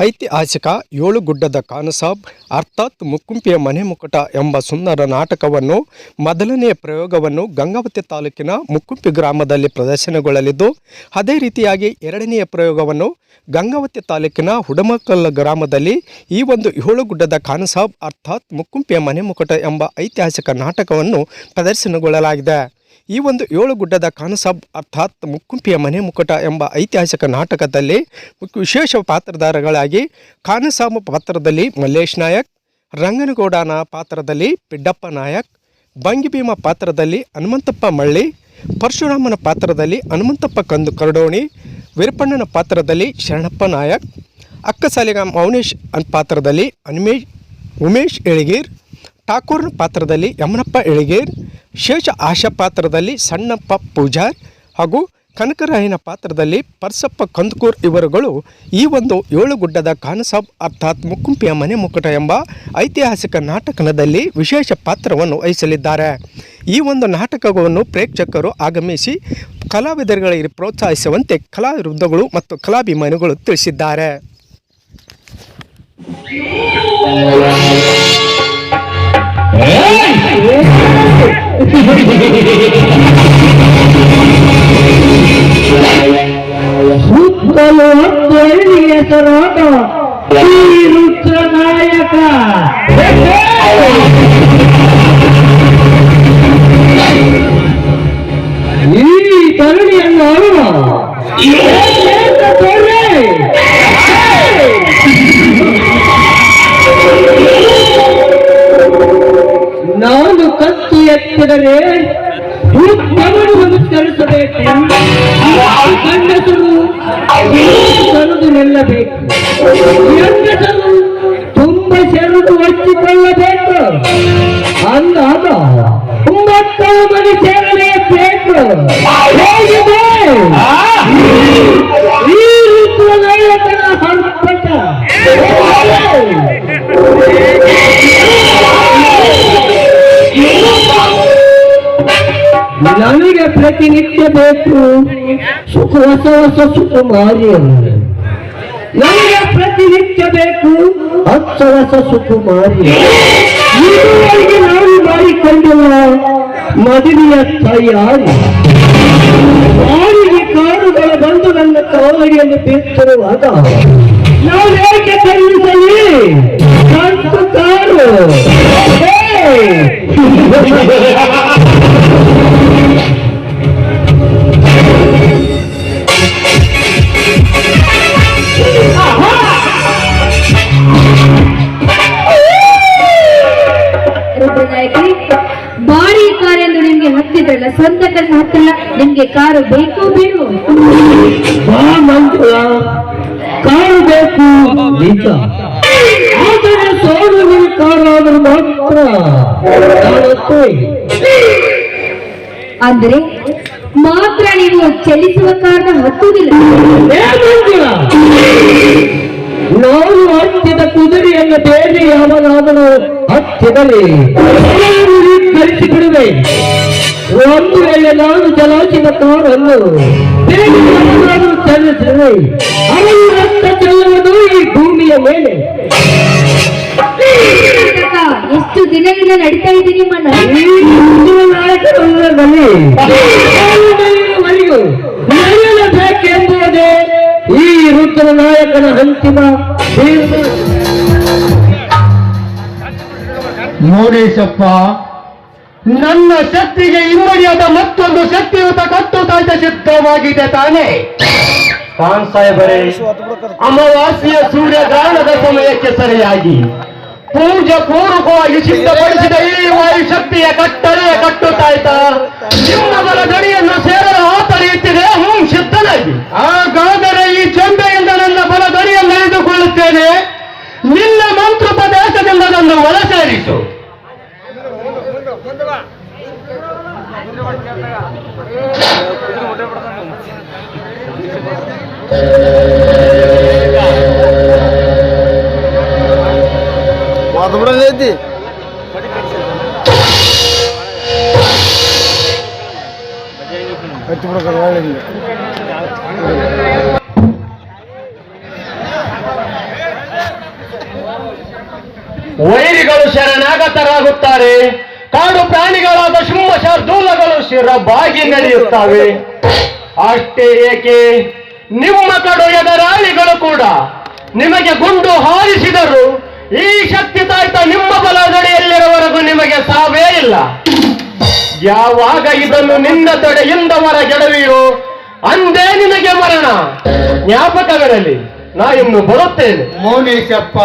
ಐತಿಹಾಸಿಕ ಏಳುಗುಡ್ಡದ ಖಾನಸಾಬ್ ಅರ್ಥಾತ್ ಮುಕ್ಕುಂಪಿಯ ಮನೆ ಮುಕುಟ ಎಂಬ ಸುಂದರ ನಾಟಕವನ್ನು ಮೊದಲನೆಯ ಪ್ರಯೋಗವನ್ನು ಗಂಗಾವತಿ ತಾಲೂಕಿನ ಮುಕ್ಕುಂಪಿ ಗ್ರಾಮದಲ್ಲಿ ಪ್ರದರ್ಶನಗೊಳ್ಳಲಿದ್ದು, ಅದೇ ರೀತಿಯಾಗಿ ಎರಡನೆಯ ಪ್ರಯೋಗವನ್ನು ಗಂಗಾವತಿ ತಾಲೂಕಿನ ಹುಡಮಕಲ್ ಗ್ರಾಮದಲ್ಲಿ ಈ ಒಂದು ಏಳುಗುಡ್ಡದ ಖಾನಸಾಬ್ ಅರ್ಥಾತ್ ಮುಕ್ಕುಂಪಿಯ ಮನೆ ಮುಕುಟ ಎಂಬ ಐತಿಹಾಸಿಕ ನಾಟಕವನ್ನು ಪ್ರದರ್ಶನಗೊಳ್ಳಲಾಗಿದೆ. ಈ ಒಂದು ಏಳುಗುಡ್ಡದ ಖಾನಸಾಬ್ ಅರ್ಥಾತ್ ಮುಕ್ಕುಂಪಿಯ ಮನೆ ಮುಕುಟ ಎಂಬ ಐತಿಹಾಸಿಕ ನಾಟಕದಲ್ಲಿ ವಿಶೇಷ ಪಾತ್ರಧಾರಗಳಾಗಿ ಖಾನಸಾಬ್ ಪಾತ್ರದಲ್ಲಿ ಮಲ್ಲೇಶ್ ನಾಯಕ್, ರಂಗನಗೌಡನ ಪಾತ್ರದಲ್ಲಿ ಪಿಡ್ಡಪ್ಪ ನಾಯಕ್, ಬಂಗಿಭೀಮ ಪಾತ್ರದಲ್ಲಿ ಹನುಮಂತಪ್ಪ ಮಳ್ಳಿ, ಪರಶುರಾಮನ ಪಾತ್ರದಲ್ಲಿ ಹನುಮಂತಪ್ಪ ಕರಡೋಣಿ, ವೀರಪ್ಪಣ್ಣನ ಪಾತ್ರದಲ್ಲಿ ಶರಣಪ್ಪ ನಾಯಕ್, ಅಕ್ಕಸಾಲಿಗ ಮೌನೇಶ್ ಪಾತ್ರದಲ್ಲಿ ಉಮೇಶ್ ಎಳಿಗೀರ್, ಠಾಕೂರ್ನ ಪಾತ್ರದಲ್ಲಿ ಯಮನಪ್ಪ ಎಳಿಗೇರ್, ಶೇಷ ಆಶಾ ಪಾತ್ರದಲ್ಲಿ ಸಣ್ಣಪ್ಪ ಪೂಜಾರ್ ಹಾಗೂ ಕನಕರಾಯನ ಪಾತ್ರದಲ್ಲಿ ಪರ್ಸಪ್ಪ ಕಂದಕೂರ್ ಇವರುಗಳು ಈ ಒಂದು ಏಳುಗುಡ್ಡದ ಖಾನಸಾಬ್ ಅರ್ಥಾತ್ ಮುಕ್ಕುಂಪಿಯ ಮನೆ ಮುಕುಟ ಎಂಬ ಐತಿಹಾಸಿಕ ನಾಟಕದಲ್ಲಿ ವಿಶೇಷ ಪಾತ್ರವನ್ನು ವಹಿಸಲಿದ್ದಾರೆ. ಈ ಒಂದು ನಾಟಕವನ್ನು ಪ್ರೇಕ್ಷಕರು ಆಗಮಿಸಿ ಕಲಾವಿದರಿಗೆ ಪ್ರೋತ್ಸಾಹಿಸುವಂತೆ ಕಲಾವಿದಗಳು ಮತ್ತು ಕಲಾಭಿಮಾನಿಗಳು ತಿಳಿಸಿದ್ದಾರೆ. ಸುತ್ತಲೂ ಹೆಸರಾದ ರುದ್ರ ನಾಯಕ ಈ ತರುಣಿಯನ್ನು ನಾನು ಕತ್ತಿ ಎತ್ತಿದರೆ ನಮಸ್ಕರಿಸಬೇಕು. ಗಂಡಸರು ಸರದು ನಿಲ್ಲಬೇಕು, ಹೆಂಗಸರು ತುಂಬ ಸೆರದು ಹಚ್ಚಿಕೊಳ್ಳಬೇಕು. ಅಂದಾಗ ಮಕ್ಕಳು ಮನೆ ಸೇರಲೇಬೇಕು. ಈ ಋತು ನಾಯಕನ ಹರ್ಪಟ ನನಗೆ ಪ್ರತಿನಿತ್ಯ ಬೇಕು ಹೊಸ ಹೊಸ ಸುಕುಮಾರಿಯನ್ನು. ನನಗೆ ಪ್ರತಿನಿತ್ಯ ಬೇಕು ಹೊಸ ಹೊಸ ಸುಕುಮಾರಿ. ಇದುವರೆಗೆ ನಾವು ಮಾಡಿಕೊಂಡಿರುವ ಮದುವೆಯ ತಯಾರಿ. ಅವರಿಗೆ ಕಾರುಗಳ ಬಂದು ನನ್ನ ಕಾವಲಿಯನ್ನು ಬೀರ್ತಿರುವಾಗ ನಾವು ಹೇಗೆ ಕಲಿಸಲಿ ಕಂತು ಕಾರು. ಬಾರಿ ಕಾರ್ ಎಂದು ನಿಮ್ಗೆ ಹತ್ತಿದ್ರಲ್ಲ, ಸ್ವಂತ ಕಲ್ಲು ಹತ್ತಿಲ್ಲ, ನಿಮ್ಗೆ ಕಾರು ಬೇಕು ಬೇಕು ಕಾರು ಬೇಕು ನಿಜ. ಆದರೆ ಸೋಲು ನೀವು ಕಾರು ಆದರೂ ಮಾತ್ರ ಅಂದ್ರೆ ಮಾತ್ರ ನೀವು ಚಲಿಸುವ ಕಾರಣ ಹತ್ತುವುದಿಲ್ಲ. ನಾನು ಹತ್ತಿದ ಕುದುರೆಯನ್ನು ಬೇರೆ ಯಾವನಾದರೂ ಹತ್ತಿದಲ್ಲಿ ಕಲಿಸಿಬಿಡುವೆ. ಒಂದು ವೇಳೆ ನಾನು ಚಲಾಯಿಸಿದ ಕಾರನ್ನು ಬೇರೆ ಯಾವನಾದರೂ ಚಲಿಸಿದರೆ ಅವನು ರಕ್ತ ಚೆಲ್ಲುವುದು ಈ ಭೂಮಿಯ ಮೇಲೆ. ಎಷ್ಟು ದಿನದಿಂದ ನಡೀತಾ ಇದೆ ನಿಮ್ಮ ನಡೆಯಲೇಕೆಂಬುದೇ ಈ ರುದ್ರ ನಾಯಕನ ಅಂತಿಮ. ಮೌನೇಶಪ್ಪ, ನನ್ನ ಶಕ್ತಿಗೆ ಇಮ್ಮಡಿಯಾದ ಮತ್ತೊಂದು ಶಕ್ತಿಯುತ ಕಟ್ಟುತಾಯ್ತ ಸಿದ್ಧವಾಗಿದೆ ತಾನೇ? ಖಾನ್ ಸಾಹೇಬರೇ, ಅಮಾವಾಸ್ಯೆಯ ಸೂರ್ಯಗ್ರಹಣದ ಸಮಯಕ್ಕೆ ಸರಿಯಾಗಿ ಪೂಜೆ ಪೂರ್ವಕವಾಗಿ ಸಿದ್ಧಪಡಿಸಿದ ಈ ವಾಯುಶಕ್ತಿಯ ಕಟ್ಟಳೆಯ ಕಟ್ಟುತ್ತಾಯ್ತ ನಿಮ್ಮ ಬಲ ಗಡಿಯನ್ನು ಸೇರಲು ಆತರಿಯುತ್ತಿದೆ. ಸಿದ್ಧನಾಗಿ ಹಾಗಾದರೆ ಈ ಚೆಂಬೆಯಿಂದ ನನ್ನ ಬಲ ಗಡಿಯನ್ನು ಎಳೆದುಕೊಳ್ಳುತ್ತೇನೆ. ನಿನ್ನ ಮಂತ್ರ ಪ್ರದೇಶದಿಂದ ನನ್ನ ಒಳ ಸೇರಿಸು. ವಾದಬಿಡಲೈತಿ ಕಟ್ಟಿ ಬಿಡೋಕೆ ಒಳ್ಳೆ ವೈರಿಗಳು ಶರಣಾಗತರಾಗುತ್ತಾರೆ. ಕಾಡು ಪ್ರಾಣಿಗಳಾದ ಸಿಂಹ ಶಾರ್ದೂಲಗಳು ಶಿರ ಬಾಗಿ ನಡೆಯುತ್ತವೆ. ಅಷ್ಟೇ ಏಕೆ, ನಿಮ್ಮ ಕಡು ಎದುರಾಳಿಗಳು ಕೂಡ ನಿಮಗೆ ಗುಂಡು ಹಾರಿಸಿದರು ಈ ಶಕ್ತಿ ತಾಯ್ತ ನಿಮ್ಮ ಬಲಗಡೆಯಲ್ಲಿರುವವರೆಗೂ ನಿಮಗೆ ಸಾವೇ ಇಲ್ಲ. ಯಾವಾಗ ಇದನ್ನು ನಿನ್ನ ತೊಡೆಯಿಂದ ಹೊರಗೆಡವಿಯೋ ಅಂದೇ ನಿನಗೆ ಮರಣ. ಜ್ಞಾಪಕವಿರಲಿ, ನಾ ಇನ್ನು ಬರುತ್ತೇನೆ. ಮೌನೇಶಪ್ಪ,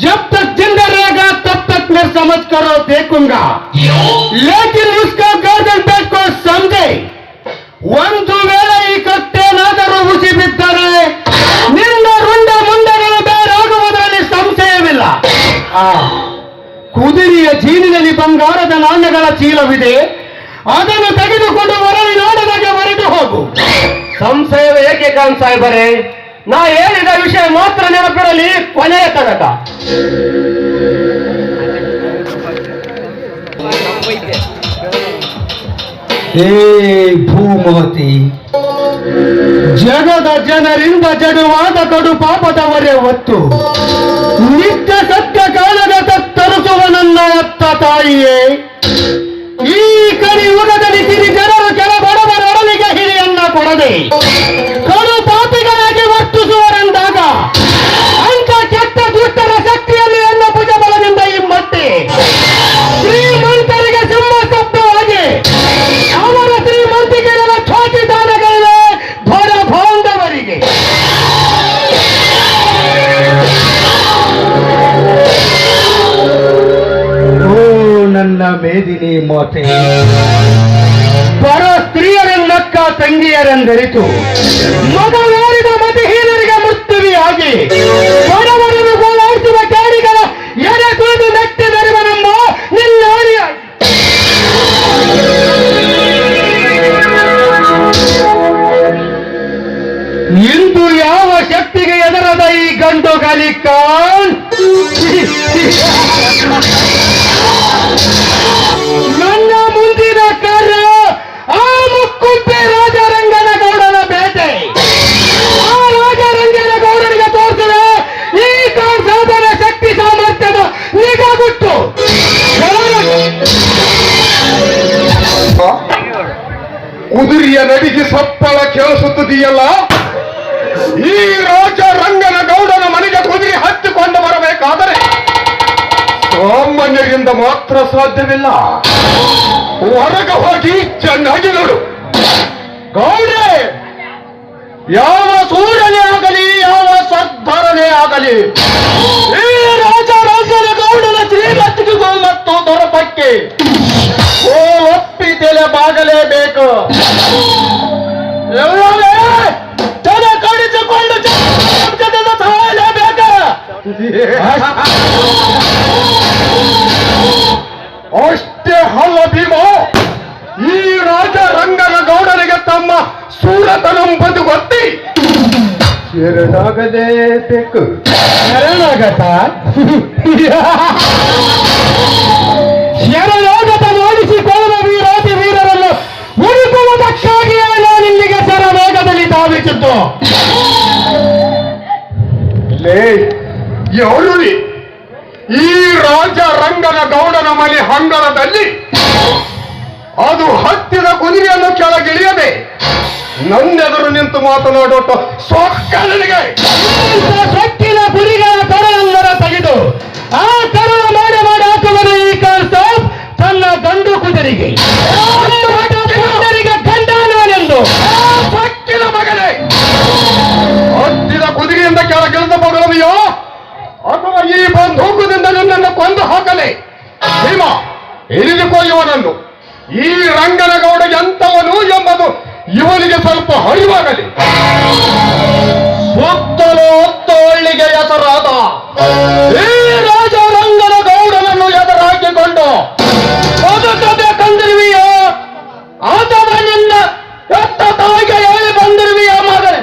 जब तक जिंदा रहेगा तब तक मैं समझ करो देखूंगा, लेकिन उसका गर्दन पेट को समझे. ಒಂದು ವೇಳೆ ಈ ಕತ್ತೇನಾದರೂ ಉಸಿ ಬಿದ್ದರೆ ನಿನ್ನ ರುಂಡ ಮುಂಡಗಳು ಬೇರಾಗುವುದರಲ್ಲಿ ಸಂಶಯವಿಲ್ಲ. ಕುದುರೆಯ ಜೀನಿನಲ್ಲಿ ಬಂಗಾರದ ನಾಣ್ಯಗಳ ಚೀಲವಿದೆ, ಅದನ್ನು ತೆಗೆದುಕೊಂಡು ಹೊರಳಿ ನೋಡದಾಗೆ ಹೊರಟು ಹೋಗು. ಸಂಶಯವೇ ಏಕೆ ಖಾನ್ ಸಾಹೇಬರೇ, ನಾ ಹೇಳಿದ ವಿಷಯ ಮಾತ್ರ ನೆನಪಿರಲಿ ಕೊನೆಯ ತನಕ. ಹೇ ಭೂಮತಿ, ಜಗದ ಜನರಿಂದ ಜಡುವಾದ ಕಡು ಪಾಪದವರೇ ಹೊತ್ತು ನಿತ್ಯ ಸತ್ಯ ಕಾಲದ ತತ್ತರಿಸುವ ನನ್ನ ಅತ್ತ ತಾಯಿಯೇ, ಈ ಕಲಿಯುಗದಲ್ಲಿ ಸಿರಿ ಜನರು ಕೆಲ ಬಡವರೊಡಲಿಗೆ ಹಿರಿಯನ್ನ ಕೊಡದೆ ಕಡು ಪಾಪಿಗಳಾಗಿ ವರ್ತಿಸುವರೆಂದಾಗ ಅಂಥ ಕೆಟ್ಟ ದುಷ್ಟರ ಶಕ್ತಿಯಲ್ಲಿ ಎನ್ನ ಭುಜ ಬಲದಿಂದ ಹಿಮ್ಮತ್ತೆ ಶ್ರೀಮಂತರಿಗೆ ಸಿಂಹ ಸ್ತಬ್ಧವಾಗಿ ಅವರ ಶ್ರೀಮಂತಿಕೆಗಳ ಛಾತಿ ದಾನಗಳಿವೆ ಬಡ ಬಾಂಧವರಿಗೆ. ಓ ನನ್ನ ಮೇದಿನಿ ಮಾತೆ, ಬಡ ಸ್ತ್ರೀಯರನ್ನಕ್ಕ ತಂಗಿಯರೆಂದರಿತು ಮಗವೇರಿದ ಮತಿಹೀನರಿಗೆ ಮೃತ್ಯುವಿಯಾಗಿ ಬಡವರನ್ನು ಗೋಳಾಡಿಸುವ ಗಾಡಿಗಳ ಎಡೆ ತುಳಿದು ನೆಟ್ಟಿದರಿವ ನಮ್ಮ ನಿನ್ನಾರಿಯ ಇಂದು ಯಾವ ಶಕ್ತಿಗೆ ಎದುರದ ಈ ಗಂಡು ಗಾಲಿಕಾನ್ ನನ್ನ ಮುಂದಿನ ಕಾರ್ಯ ಆ ಮುಕ್ಕುಂಪೆ ರಾಜರಂಗನ ಗೌಡನ ಬೇಟೆ. ಆ ರಾಜರಂಗನ ಗೌಡನಿಗೆ ತೋರಿಸಿದೆ ಈ ಸಾಧನ ಶಕ್ತಿ ಸಾಮರ್ಥ್ಯದ ನಿಗಾಗುಟ್ಟು. ಕುದುರೆಯ ನಡಿಗೆ ಸಪ್ಪಳ ಕೇಳಿಸುತ್ತದೆಯಲ್ಲ, ಈ ರಾಜ ರಂಗನ ಗೌಡನ ಮನೆಗೆ ಕುದುರೆ ಹತ್ತಿಕೊಂಡು ಬರಬೇಕಾದರೆ ಸಾಮಾನ್ಯರಿಂದ ಮಾತ್ರ ಸಾಧ್ಯವಿಲ್ಲ. ಹೊರಗೆ ಹೋಗಿ ಚೆನ್ನಾಗಿ ನೋಡು. ಗೌಡ್ರೆ, ಯಾವ ಸೂರ್ಯನೇ ಆಗಲಿ, ಯಾವ ಸದ್ಭರನೇ ಆಗಲಿ, ಈ ರಾಜ ರಂಗನ ಗೌಡನ ಶ್ರೀಮಂತಿಗೂ ಮತ್ತು ದೊರಪಕ್ಕೆ ಒಪ್ಪಿ ತಲೆ ಬಾಗಲೇಬೇಕು. ಎಲ್ಲವೇ ಜನ ಕಡಿಸಿಕೊಂಡು ಜಗದ ಸಾಯಲೇಬೇಕ. ಅಷ್ಟೇ ಅಲ್ಲ ಭೀಮ, ಈ ರಾಜ ರಂಗನ ಗೌಡನಿಗೆ ತಮ್ಮ ಸೂರತನಂಬದು ಗೊತ್ತಿ ಶರಣಾಗಲೇಬೇಕು. ಶರಣಾಗತ ಶರಣಾಗತ ಮಾಡಿಸಿಕೊಳ್ಳುವ ವೀರಾತಿ ವೀರರನ್ನು ಹುಡುಕುವುದಕ್ಕಾಗಿಯೇ ನಾನು ಇಲ್ಲಿಗೆ ಶರವೇಗದಲ್ಲಿ ಧಾವಿಸಿದ್ದು. ಯಾರು ಈ ರಾಜ ರಂಗನ ಗೌಡನ ಮನೆ ಹಂಗರದಲ್ಲಿ ಅದು ಹತ್ತಿದ ಕುದುರೆಯನ್ನು ಕೆಳಗಿಳಿಯದೆ ನನ್ನೆದುರು ನಿಂತು ಮಾತನಾಡೋಟ ಸೊಕ್ಕನಿಗೆ ಸೊಕ್ಕಿನ ಗುರಿಗಳ ಕರಳನ್ನರ ತೆಗೆದು ಆ ಕರಳ ಮಾಡಿ ಮಾಡಿ ಹಾಕುವುದು ಈ ಕಾನ್ಸ್ಟಾಪ್ ತನ್ನ ಗಂಡು ಕುದುರೆಗೆ ಗಂಡನೆಂದು ಸೊಕ್ಕಿನ ಮಗನೇ, ಹತ್ತಿದ ಕುದುರೆಯಿಂದ ಕೆಳಗಿಳಿದ ಬಗಲವೆಯೋ ಅಥವಾ ಈ ಬಂದೂಕದಿಂದ ನಿನ್ನನ್ನು ಕೊಂದು ಹಾಕಲೆ? ಭೀಮ, ಇಳಿದುಕೋ ಇವನನ್ನು. ಈ ರಂಗನ ಗೌಡ ಎಂತವನು ಎಂಬುದು ಇವನಿಗೆ ಸ್ವಲ್ಪ ಅರಿವಾಗಲಿ. ಸುತ್ತಲೂ ಹೊತ್ತೊಳ್ಳಿಗೆ ಹೆಸರಾದ ಈ ರಾಜ ರಂಗನ ಗೌಡನನ್ನು ಎದುರಾಕಿಕೊಂಡು ಬದುಕಬೇಕಂದಿರುವಿಯೋ ಅಥವಾ ನಿನ್ನ ಎತ್ತ ತಾಯಿಗೆ ಹೇಳಿ ಬಂದಿರುವಿಯ ಮಗನೇ?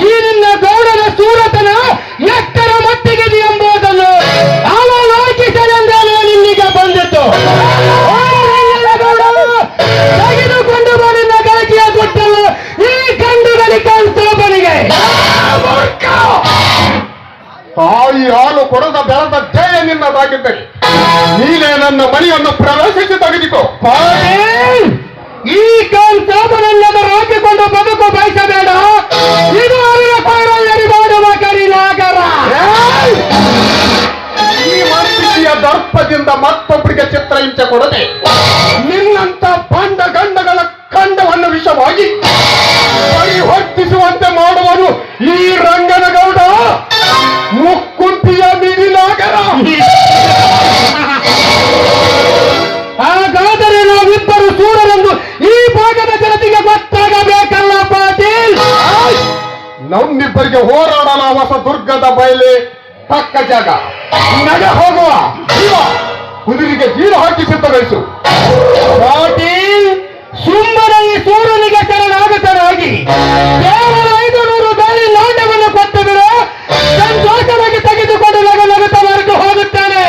ಈ ನಿನ್ನ ಗೌಡನ ಸೂರತನ ಎಷ್ಟರ ಮಟ್ಟಿಗಿದೆ ಎಂಬುದನ್ನು ಅವಲೋಕಿಸಲೆಂದೇ ನಿನ್ನಿಗೆ ಬಂದಿತ್ತು. ತೆಗೆದುಕೊಂಡು ಬಂದ ಗಳಿಕೆಯ ಗುಟ್ಟಲು ಈ ಗಂಡುಗಳಿಗೆ ಕಾಣಿಸ್ತಾ ಕೊಡದ ಬೆಳೆದ ಜಯ ನಿನ್ನದಾಗಿದ್ದರೆ ನೀನೇ ನನ್ನ ಮನೆಯನ್ನು ಪ್ರವೇಶಿಸಿ ತೆಗೆದುಕೋ. ಈ ಕಾಲ್ಸಾಬನಲ್ಲದ ಹಾಕಿಕೊಂಡು ಬದುಕು ಬಯಸಬೇಡ. ಇದು ಅರಿಯ ಪಾರಯ್ಯರಿ ಮಾಡುವ ಕರಿನಾಗರ. ಈ ಮನಸ್ಥಿತಿಯ ದರ್ಪದಿಂದ ಮತ್ತೊಬ್ಬರಿಗೆ ಚಿತ್ರ ಹಿಂಸೆ ಕೊಡದೆ ನಿನ್ನಂತ ಬಂಡ ಗಂಡಗಳ ಖಂಡವನ್ನು ವಿಷವಾಗಿ ಹೊತ್ತಿಸುವಂತೆ ಮಾಡುವನು ಈ ರಂಗನಗೌಡ ಮುಕ್ಕುಂತಿಯ ಮಿಡಿನಾಗರ. ಹಾಗಾದರೆ ನಾವಿಬ್ಬರು ಸೂರರೆಂದು ಈ ಭಾಗದ ಜನತೆಗೆ ಗೊತ್ತಾಗಬೇಕಲ್ಲ ಪಾಟೀಲ್. ನಮ್ಮಿಬ್ಬರಿಗೆ ಹೋರಾಡಲು ಹೊಸ ದುರ್ಗದ ಬಯಲೆ ತಕ್ಕ ಜಾಗ. ನಡೆ ಹೋಗುವ. ಕುದುರೆಗೆ ಜೀರು ಹಾಕಿ ಸಿದ್ಧಗೊಳಿಸು. ಪಾಟೀಲ್, ಸುಮ್ಮನೆ ಈ ಸೂರನಿಗೆ ಶರಣಾಗತನಾಗಿ ಕೇವಲ 500 ದಾಳಿ ನಾಣ್ಯವನ್ನು ಕೊಟ್ಟು ಬಿಡು. ಸಂತೋಷವಾಗಿ ತೆಗೆದುಕೊಂಡು ನಗುತ್ತಾ ಹೊರಟು ಹೋಗುತ್ತಾನೆ.